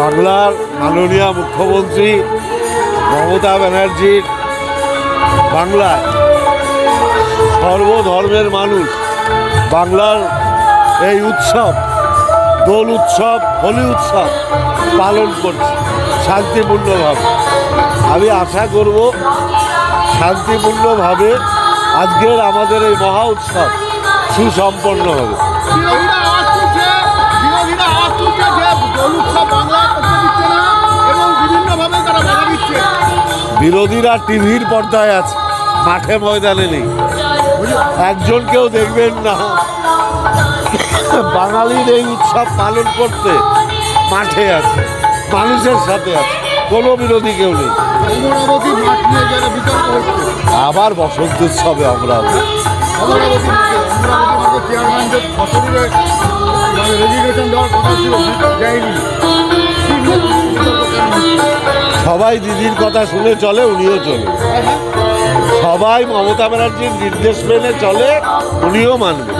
বাংলার মাননীয় মুখ্যমন্ত্রী মমতা ব্যানার্জির বাংলায় সর্বধর্মের মানুষ বাংলার এই উৎসব, দোল উৎসব, হোলি উৎসব পালন করছে শান্তিপূর্ণভাবে। আমি আশা করব শান্তিপূর্ণভাবে আজকের আমাদের এই মহা উৎসব সুসম্পন্ন হবে। বিরোধীরা টিভির পর্দায় আছে, মাঠে ময়দানে নেই। একজন কেউ দেখবেন না বাঙালির এই উৎসব পালন করতে মাঠে আছে, মানুষের সাথে আছে, কোনো বিরোধী কেউ নেই। আবার বসন্ত উৎসবে অমরাবতী সবাই দিদির কথা শুনে চলে, উনিও চলে। সবাই মমতা ব্যানার্জির নির্দেশ মেনে চলে, উনিও মানবে।